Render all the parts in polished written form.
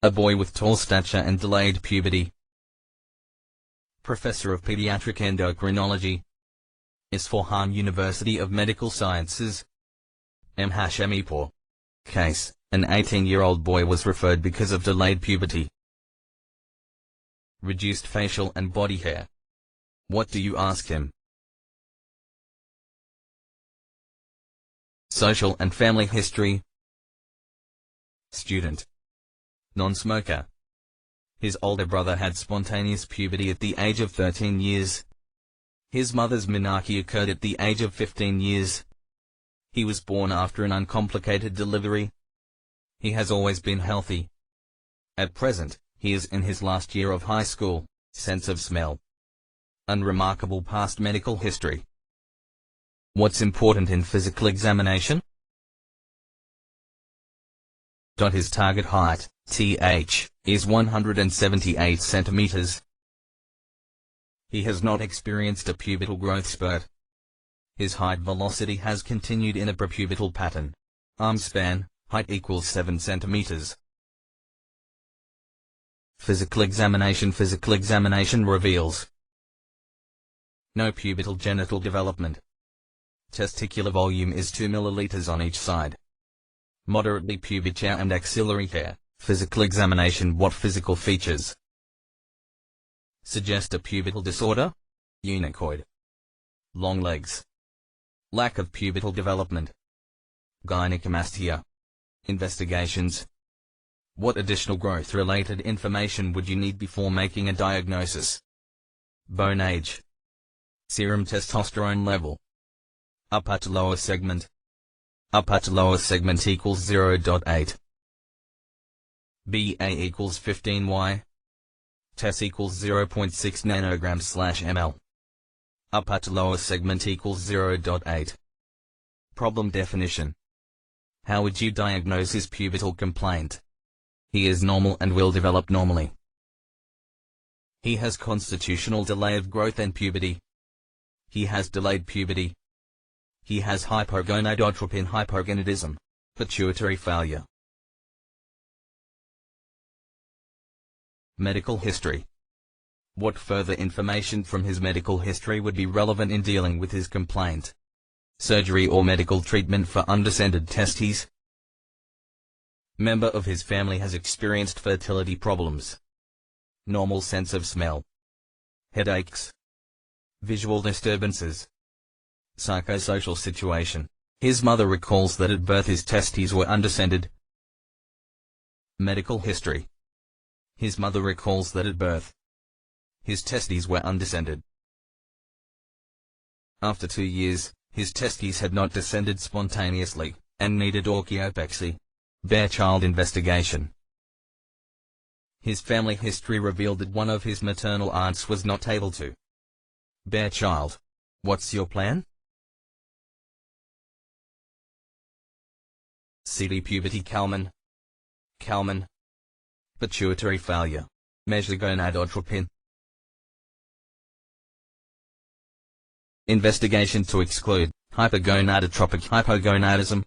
A boy with tall stature and delayed puberty. Professor of Pediatric Endocrinology. Isfahan University of Medical Sciences. Mhashemipur. Case: an 18-year-old boy was referred because of delayed puberty. Reduced facial and body hair. What do you ask him? Social and family history. Student. Non-smoker. His older brother had spontaneous puberty at the age of 13 years. His mother's menarche occurred at the age of 15 years. He was born after an uncomplicated delivery. He has always been healthy. At present, he is in his last year of high school. Sense of smell. Unremarkable past medical history. What's important in physical examination? His target height, th, is 178 centimeters. He has not experienced a pubertal growth spurt. His height velocity has continued in a prepubertal pattern. Arm span, height equals 7 centimeters. Physical examination reveals no pubertal genital development. Testicular volume is 2 milliliters on each side. Moderately pubic hair and axillary hair. Physical examination. What physical features suggest a pubertal disorder? Unicoid. Long legs. Lack of pubertal development. Gynecomastia. Investigations. What additional growth-related information would you need before making a diagnosis? Bone age. Serum testosterone level. Upper to lower segment. Upper to lower segment equals 0.8. BA equals 15Y. TES equals 0.6 nanograms/ml. Upper to lower segment equals 0.8. Problem definition. How would you diagnose his pubertal complaint? He is normal and will develop normally. He has constitutional delay of growth and puberty. He has delayed puberty. He has hypogonadotropin hypogonadism, pituitary failure. Medical history. What further information from his medical history would be relevant in dealing with his complaint? Surgery or medical treatment for undescended testes? Member of his family has experienced fertility problems. Normal sense of smell. Headaches. Visual disturbances. Psychosocial situation. His mother recalls that at birth his testes were undescended. Medical history. His mother recalls that at birth his testes were undescended. After 2 years, his testes had not descended spontaneously, and needed orchiopexy. Bare child investigation. His family history revealed that one of his maternal aunts was not able to bear child. What's your plan? CD puberty. Kalman. Pituitary failure. Measure gonadotropin. Investigation to exclude hypogonadotropic hypogonadism.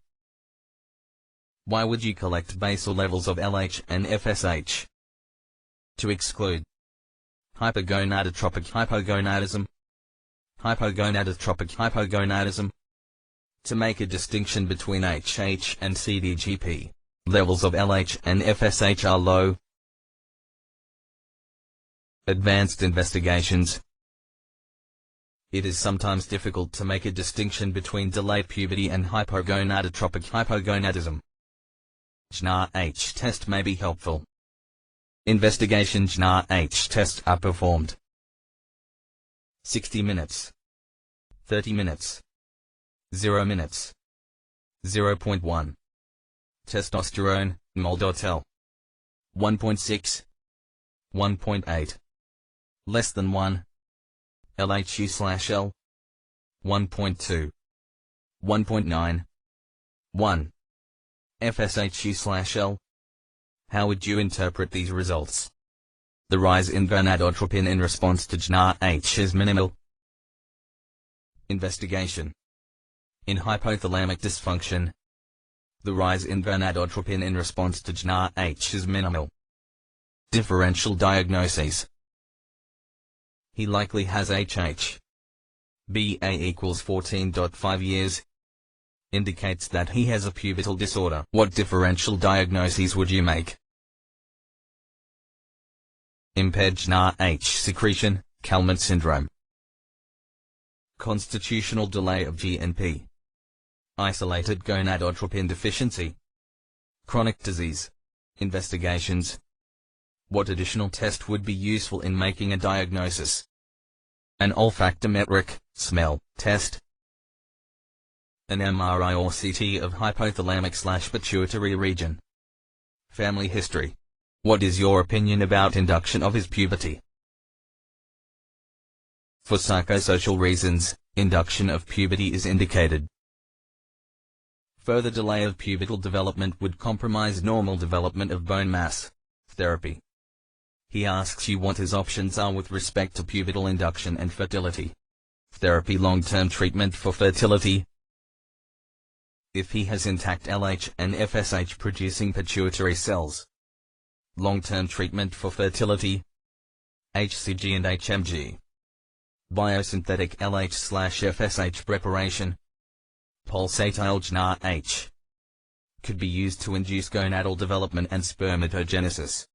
Why would you collect basal levels of LH and FSH? To exclude hypogonadotropic hypogonadism. Hypogonadotropic hypogonadism. To make a distinction between HH and CDGP. Levels of LH and FSH are low. Advanced investigations. It is sometimes difficult to make a distinction between delayed puberty and hypogonadotropic hypogonadism. GNRH test may be helpful. Investigation GNRH tests are performed. 60 minutes. 30 minutes. 0 minutes. 0.1. Testosterone, Moldotel. 1.6. 1.8. Less than 1. LHU/L. 1.2. 1.9. 1. FSHU/L. How would you interpret these results? The rise in gonadotropin in response to GnRH is minimal. Investigation. In hypothalamic dysfunction, the rise in gonadotropin in response to GnRH is minimal. Differential diagnoses. He likely has HH. BA equals 14.5 years. Indicates that he has a pubertal disorder. What differential diagnoses would you make? Impaired GnRH secretion, Kalman syndrome. Constitutional delay of GNP. Isolated gonadotropin deficiency. Chronic disease. Investigations. What additional test would be useful in making a diagnosis? An olfactometric, smell, test. An MRI or CT of hypothalamic/pituitary region. Family history. What is your opinion about induction of his puberty? For psychosocial reasons, induction of puberty is indicated. Further delay of pubertal development would compromise normal development of bone mass. Therapy. He asks you what his options are with respect to pubertal induction and fertility. Therapy. Long-term treatment for fertility. If he has intact LH and FSH producing pituitary cells. Long-term treatment for fertility. HCG and HMG. Biosynthetic LH/FSH preparation. Pulsatile GnRH. Could be used to induce gonadal development and spermatogenesis.